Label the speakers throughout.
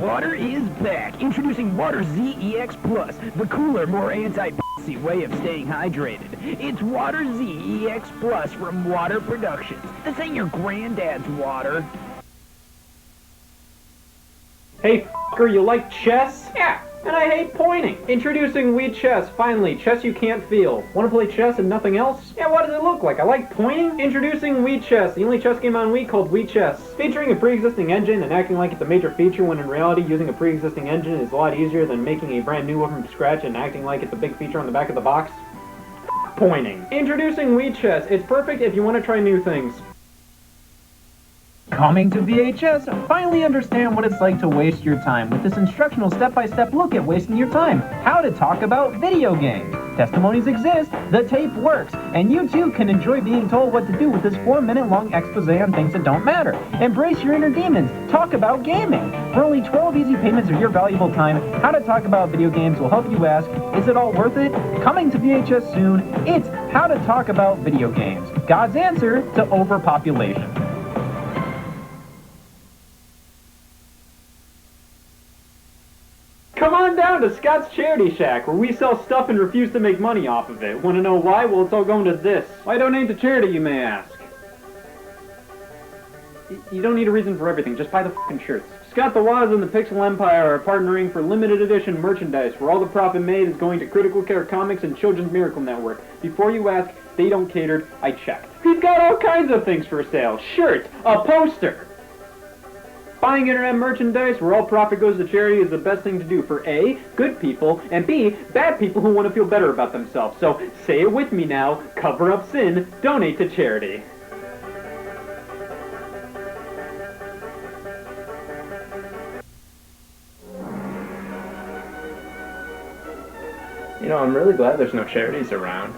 Speaker 1: Water is back. Introducing Water ZEX Plus, the cooler, more anti-pussy way of staying hydrated. It's Water ZEX Plus from Water Productions. This ain't your granddad's water.
Speaker 2: Hey, f***er, you like chess? Yeah, and I hate pointing. Introducing VHS, finally, chess you can't feel. Wanna play chess and nothing else? Yeah, what does it look like? I like pointing? Introducing VHS, the only chess game on Wii called VHS. Featuring a pre-existing engine and acting like it's a major feature when in reality using a pre-existing engine is a lot easier than making a brand new one from scratch and acting like it's a big feature on the back of the box. Pointing. Introducing VHS, it's perfect if you want to try new things.
Speaker 3: Coming to VHS, finally understand what it's like to waste your time with this instructional step-by-step look at wasting your time. How to talk about video games. Testimonies exist, the tape works, and you too can enjoy being told what to do with this 4-minute long expose on things that don't matter. Embrace your inner demons. Talk about gaming. For only 12 easy payments of your valuable time, How to Talk About Video Games will help you ask, is it all worth it? Coming to VHS soon, it's How to Talk About Video Games. God's answer to overpopulation.
Speaker 2: Come on down to Scott's Charity Shack, where we sell stuff and refuse to make money off of it. Want to know why? Well, it's all going to this. Why donate to charity, you may ask? You don't need a reason for everything, just buy the f***ing shirts. Scott the Woz and the Pixel Empire are partnering for limited edition merchandise, where all the profit made is going to Critical Care Comics and Children's Miracle Network. Before you ask, they don't cater, I checked. He's got all kinds of things for sale. Shirts, a poster. Buying internet merchandise where all profit goes to charity is the best thing to do for A, good people, and B, bad people who want to feel better about themselves. So say it with me now, cover up sin, donate to charity. You know, I'm really glad there's no charities around.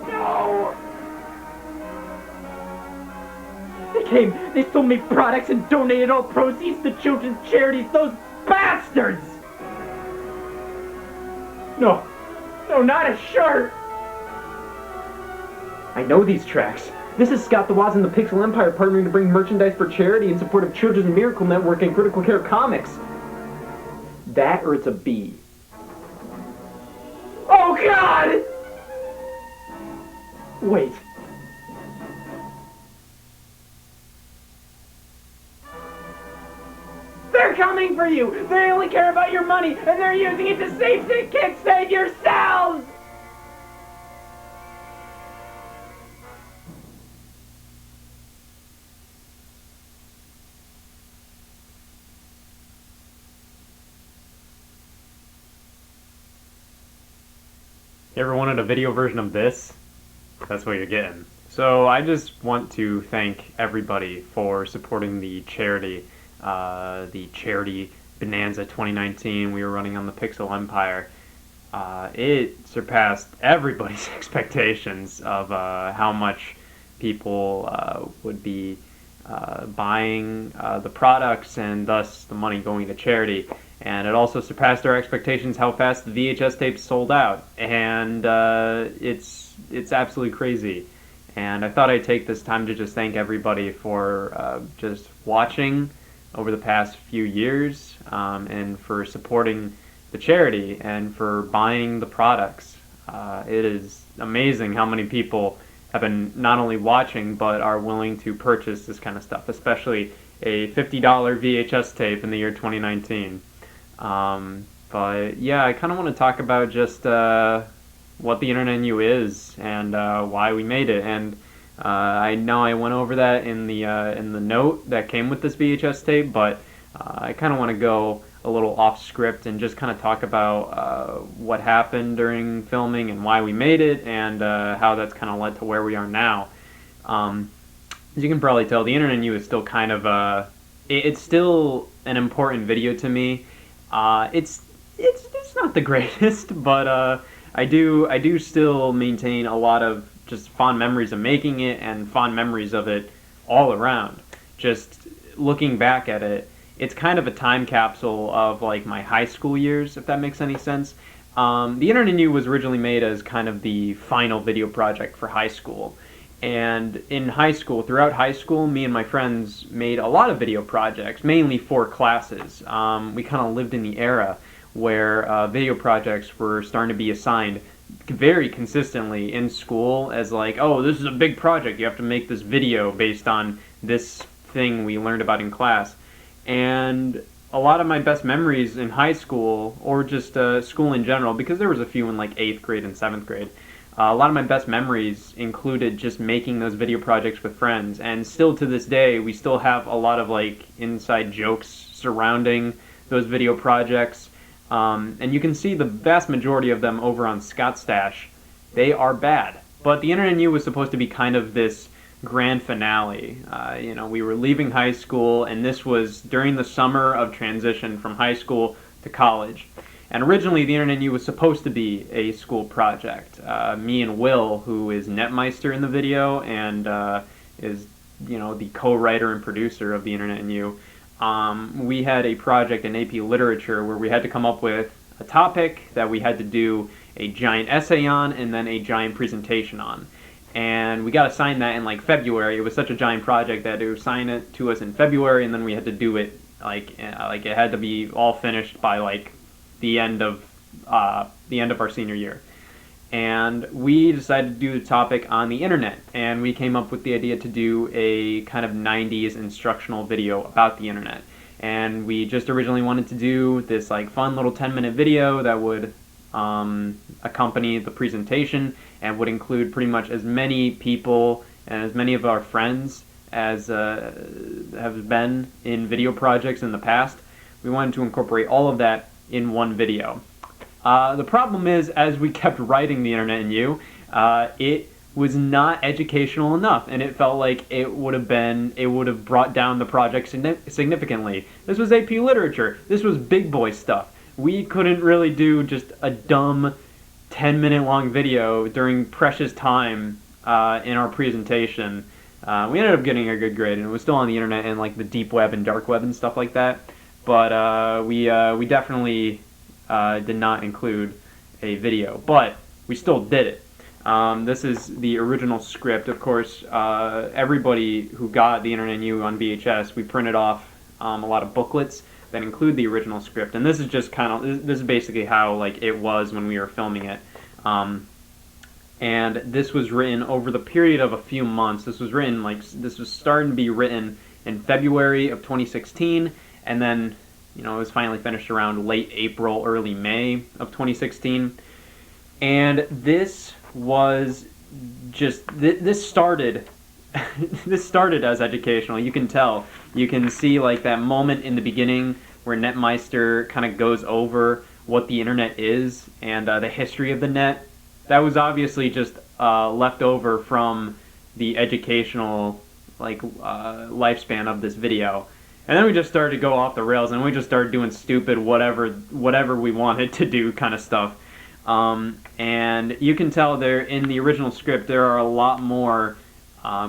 Speaker 2: No! They sold me products and donated all proceeds to children's charities, those bastards! No, not a shirt! I know these tracks. This is Scott the Woz and the Pixel Empire partnering to bring merchandise for charity in support of Children's Miracle Network and Critical Care Comics. That or it's a B. Oh God! Wait. They're coming for you! They only care about your money, and they're using it to kickstart yourselves!
Speaker 4: You ever wanted a video version of this? That's what you're getting. So I just want to thank everybody for supporting the charity Bonanza 2019 we were running on the Pixel Empire. It surpassed everybody's expectations of how much people would be buying the products and thus the money going to charity. And it also surpassed our expectations how fast the VHS tapes sold out. And it's absolutely crazy. And I thought I'd take this time to just thank everybody for just watching over the past few years, and for supporting the charity and for buying the products. It is amazing how many people have been not only watching but are willing to purchase this kind of stuff, especially a $50 VHS tape in the year 2019. But yeah, I kind of want to talk about just what the Internet U is and why we made it. And I know I went over that in the note that came with this VHS tape, but I kind of want to go a little off script and just kind of talk about what happened during filming and why we made it, and how that's kind of led to where we are now. As you can probably tell, the Internet U is still kind of it's still an important video to me. It's not the greatest, but I do still maintain a lot of just fond memories of making it and fond memories of it all around. Just looking back at it, it's kind of a time capsule of like my high school years, if that makes any sense. The Internet U was originally made as kind of the final video project for high school, And in high school, throughout high school, me and my friends made a lot of video projects, mainly for classes. We kind of lived in the era where video projects were starting to be assigned very consistently in school as like, oh, this is a big project, you have to make this video based on this thing we learned about in class. And a lot of my best memories in high school, or just school in general, because there was a few in like 8th grade and 7th grade, a lot of my best memories included just making those video projects with friends, and still to this day, we still have a lot of like inside jokes surrounding those video projects, and you can see the vast majority of them over on Scott Stash. They are bad, but the Internet Knew was supposed to be kind of this grand finale. We were leaving high school, and this was during the summer of transition from high school to college. And originally, the Internet Knew was supposed to be a school project. Me and Will, who is Netmeister in the video and is, the co-writer and producer of the Internet Knew, we had a project in AP Literature where we had to come up with a topic that we had to do a giant essay on and then a giant presentation on. And we got assigned that in like February. It was such a giant project that they would assign it to us in February, and then we had to do it like it had to be all finished by like the end of our senior year. And we decided to do the topic on the internet, and we came up with the idea to do a kind of 90s instructional video about the internet. And we just originally wanted to do this like fun little 10-minute video that would accompany the presentation and would include pretty much as many people and as many of our friends as have been in video projects in the past. We wanted to incorporate all of that in one video. The problem is, as we kept writing the Internet Knew, it was not educational enough, and it felt like it would have brought down the project significantly. This was AP Literature. This was big boy stuff. We couldn't really do just a dumb 10-minute long video during precious time in our presentation. We ended up getting a good grade, and it was still on the internet and like the deep web and dark web and stuff like that. But we definitely did not include a video, but we still did it. This is the original script. Of course, everybody who got the Internet Knew on VHS, we printed off a lot of booklets that include the original script, and this is just this is basically how like it was when we were filming it. And this was written over the period of a few months. This was starting to be written in February of 2016, and then it was finally finished around late April, early May of 2016. And this was just this started this started as educational. You can tell. You can see like that moment in the beginning where Netmeister kind of goes over what the internet is and the history of the net. That was obviously just left over from the educational lifespan of this video. And then we just started to go off the rails, and we just started doing stupid whatever we wanted to do kind of stuff. And you can tell there in the original script there are a lot more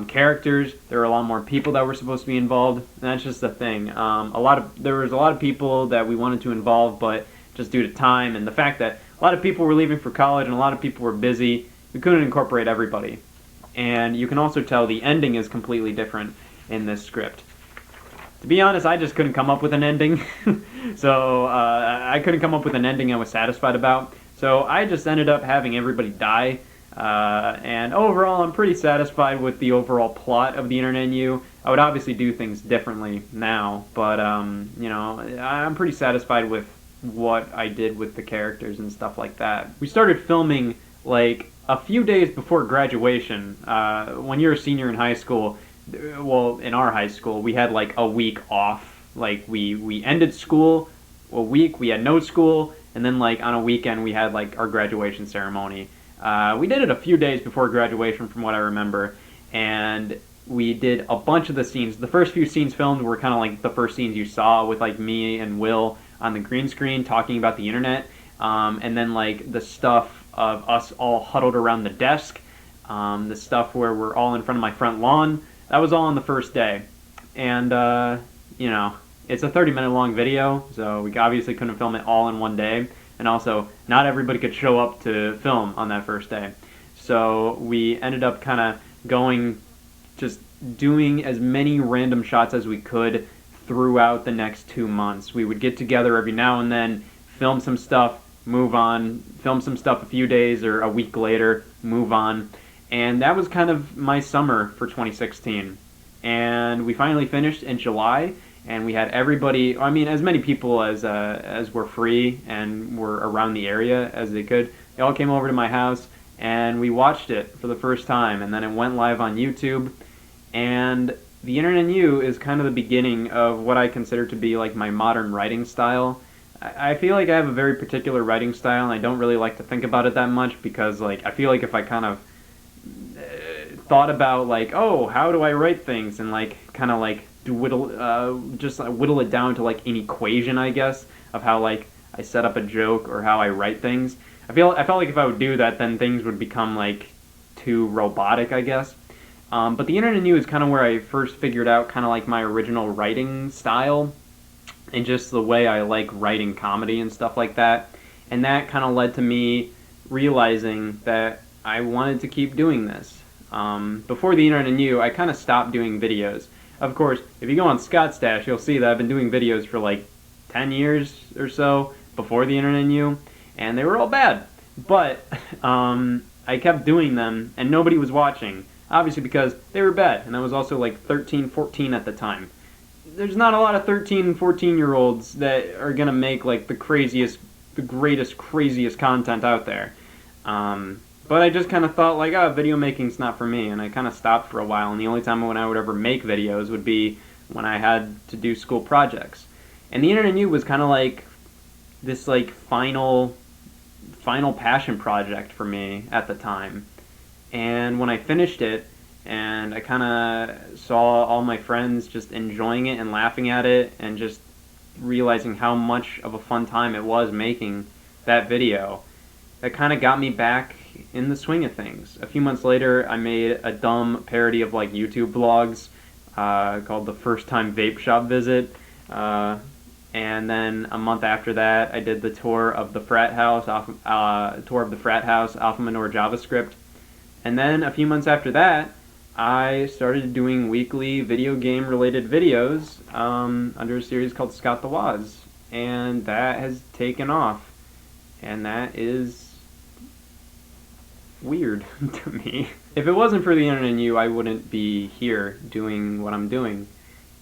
Speaker 4: characters. There are a lot more people that were supposed to be involved. And that's just the thing. There was a lot of people that we wanted to involve, but just due to time and the fact that a lot of people were leaving for college and a lot of people were busy, we couldn't incorporate everybody. And you can also tell the ending is completely different in this script. To be honest, I just couldn't come up with an ending. So I couldn't come up with an ending I was satisfied about. So I just ended up having everybody die. And overall, I'm pretty satisfied with the overall plot of the Internet Knew. I would obviously do things differently now, but I'm pretty satisfied with what I did with the characters and stuff like that. We started filming like a few days before graduation. When you're a senior in high school, well, in our high school, we had like a week off. Like we ended school a week, we had no school, and then like on a weekend we had like our graduation ceremony. We did it a few days before graduation from what I remember, and we did a bunch of the scenes. The first few scenes filmed were kind of like the first scenes you saw with like me and Will on the green screen talking about the internet, and then like the stuff of us all huddled around the desk, the stuff where we're all in front of my front lawn. That was all on the first day. And, it's a 30-minute long video, so we obviously couldn't film it all in one day. And also, not everybody could show up to film on that first day. So we ended up kind of just doing as many random shots as we could throughout the next 2 months. We would get together every now and then, film some stuff, move on, film some stuff a few days or a week later, move on. And that was kind of my summer for 2016. And we finally finished in July, and we had everybody, I mean, as many people as were free and were around the area as they could. They all came over to my house, and we watched it for the first time, and then it went live on YouTube. And The Internet and You is kind of the beginning of what I consider to be like my modern writing style. I feel like I have a very particular writing style, and I don't really like to think about it that much because, like, I feel like if I kind of thought about, like, oh, how do I write things, and like kind of like whittle it down to like an equation, I guess, of how like I set up a joke or how I write things. I felt like if I would do that, then things would become like too robotic, I guess. But The Internet and You is kind of where I first figured out kind of like my original writing style and just the way I like writing comedy and stuff like that. And that kind of led to me realizing that I wanted to keep doing this. Before The Internet and You, I kind of stopped doing videos. Of course, if you go on Scott's Stash, you'll see that I've been doing videos for like 10 years or so before The Internet and You, and they were all bad. But I kept doing them, and nobody was watching. Obviously because they were bad, and I was also like 13, 14 at the time. There's not a lot of 13 and 14-year-olds that are gonna make like the greatest, craziest content out there. But I just kind of thought like, oh, video making's not for me, and I kind of stopped for a while, and the only time when I would ever make videos would be when I had to do school projects. And The Internet and You was kind of like this like final passion project for me at the time. And when I finished it, and I kind of saw all my friends just enjoying it and laughing at it, and just realizing how much of a fun time it was making that video, that kind of got me back in the swing of things. A few months later, I made a dumb parody of like YouTube vlogs called The First Time Vape Shop Visit. And then a month after that, I did the tour of the frat house, Alpha Menor JavaScript. And then a few months after that, I started doing weekly video game related videos under a series called Scott the Woz. And that has taken off. And that is weird to me. If it wasn't for The Internet and You, I wouldn't be here doing what I'm doing.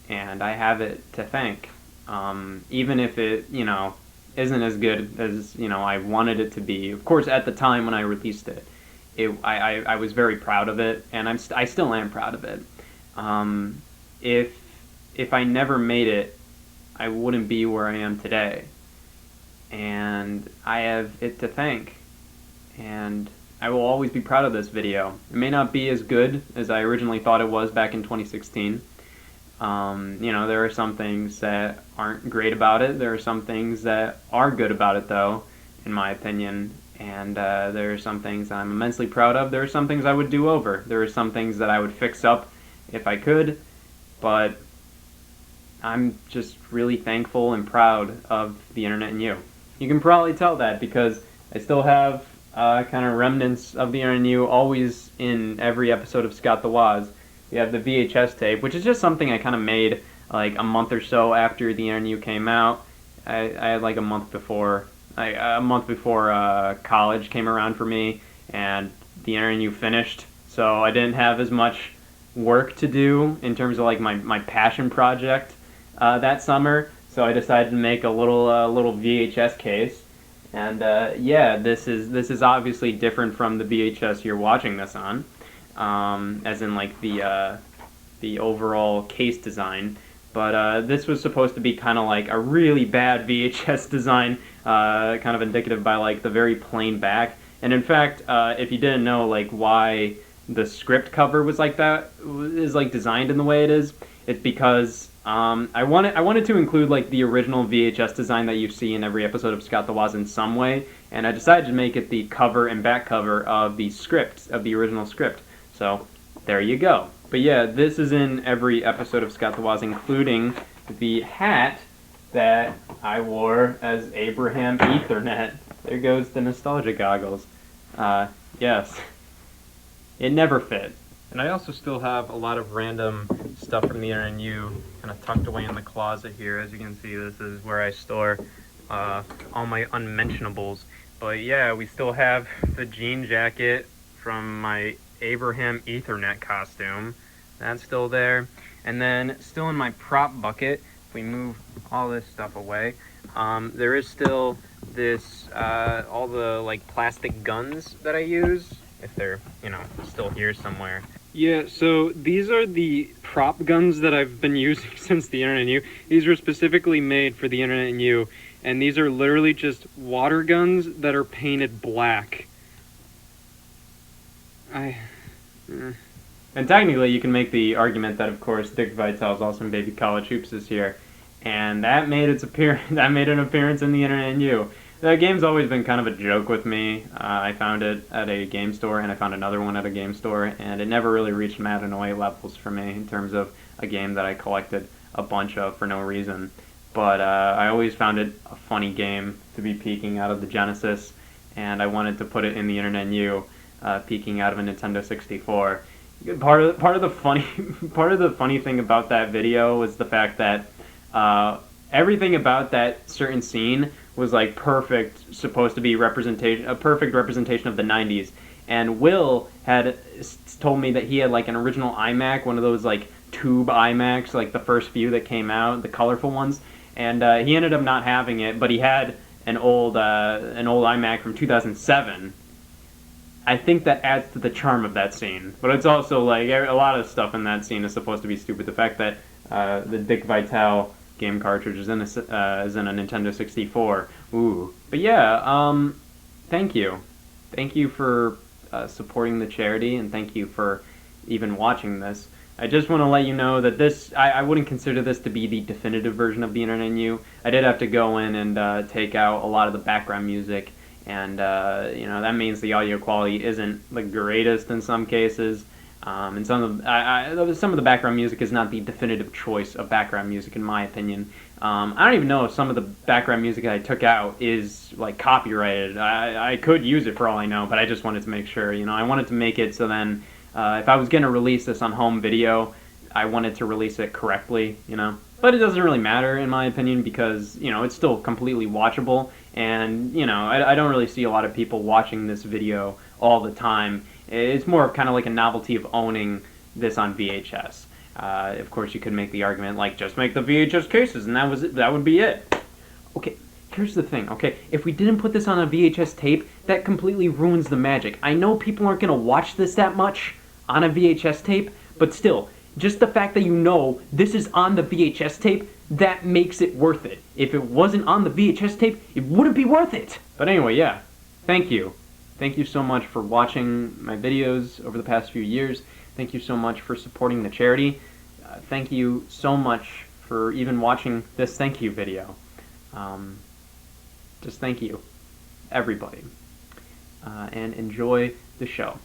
Speaker 4: And I have it to thank. Even if it, isn't as good as, I wanted it to be. Of course, at the time when I released it, I was very proud of it, and I still am proud of it. If I never made it, I wouldn't be where I am today. And I have it to thank. And I will always be proud of this video. It may not be as good as I originally thought it was back in 2016. There are some things that aren't great about it. There are some things that are good about it, though, in my opinion. And there are some things I'm immensely proud of. There are some things I would do over. There are some things that I would fix up if I could. But I'm just really thankful and proud of The Internet and You. You can probably tell that because I still have kind of remnants of The Internet and You always in every episode of Scott the Woz. We have the VHS tape, which is just something I kind of made like a month or so after The Internet and You came out. I had like a month before college came around for me, and The Internet and You finished, so I didn't have as much work to do in terms of like my passion project that summer. So I decided to make a little VHS case, and this is obviously different from the VHS you're watching this on, as in like the overall case design. But this was supposed to be kind of like a really bad VHS design, kind of indicative by like the very plain back. And in fact, if you didn't know like why the script cover was like that, is like designed in the way it is, it's because I wanted to include like the original VHS design that you see in every episode of Scott the Woz in some way, and I decided to make it the cover and back cover of the script, of the original script. So there you go. But yeah, this is in every episode of Scott the Woz, including the hat that I wore as Abraham Ethernet. There goes the nostalgia goggles. Yes. It never fit. And I also still have a lot of random stuff from the Internet and You kind of tucked away in the closet here. As you can see, this is where I store all my unmentionables. But yeah, we still have the jean jacket from my Abraham Ethernet costume. That's still there. And then still in my prop bucket, if we move all this stuff away, there is still this, all the like plastic guns that I use, if they're, you know, still here somewhere. Yeah, so these are the prop guns that I've been using since the Internet and You. These were specifically made for the Internet and You, and these are literally just water guns that are painted black. And technically, you can make the argument that, of course, Dick Vitale's Awesome Baby College Hoops is here, and that made an appearance in the Internet and You. The game's always been kind of a joke with me. I found it at a game store, and I found another one at a game store, and it never really reached Matanoy levels for me in terms of a game that I collected a bunch of for no reason. But I always found it a funny game to be peeking out of the Genesis, and I wanted to put it in the Internet and You, peeking out of a Nintendo 64. Part of the funny thing about that video was the fact that everything about that certain scene was like perfect, supposed to be a perfect representation of the 90s. And Will had told me that he had like an original iMac, one of those like tube iMacs, like the first few that came out, the colorful ones. And he ended up not having it, but he had an old iMac from 2007. I think that adds to the charm of that scene. But it's also like a lot of stuff in that scene is supposed to be stupid. The fact that the Dick Vitale game cartridge is in a Nintendo 64. Ooh. But yeah, thank you. Thank you for supporting the charity, and thank you for even watching this. I just want to let you know that this, I wouldn't consider this to be the definitive version of the Internet and You. I did have to go in and take out a lot of the background music, and you know, that means the audio quality isn't the greatest in some cases. And some of the background music is not the definitive choice of background music, in my opinion. I don't even know if some of the background music that I took out is like copyrighted. I could use it for all I know, but I just wanted to make sure. You know, I wanted to make it so then if I was going to release this on home video, I wanted to release it correctly. You know, but it doesn't really matter in my opinion because you know it's still completely watchable, and you know I don't really see a lot of people watching this video all the time. It's more of kind of like a novelty of owning this on VHS. Of course, you could make the argument like just make the VHS cases, and that would be it. Okay, here's the thing. Okay, if we didn't put this on a VHS tape, that completely ruins the magic. I know people aren't gonna watch this that much on a VHS tape, but still, just the fact that you know this is on the VHS tape, that makes it worth it. If it wasn't on the VHS tape, it wouldn't be worth it. But anyway, yeah, thank you. Thank you so much for watching my videos over the past few years. Thank you so much for supporting the charity. Thank you so much for even watching this thank you video. Just thank you, everybody. And enjoy the show.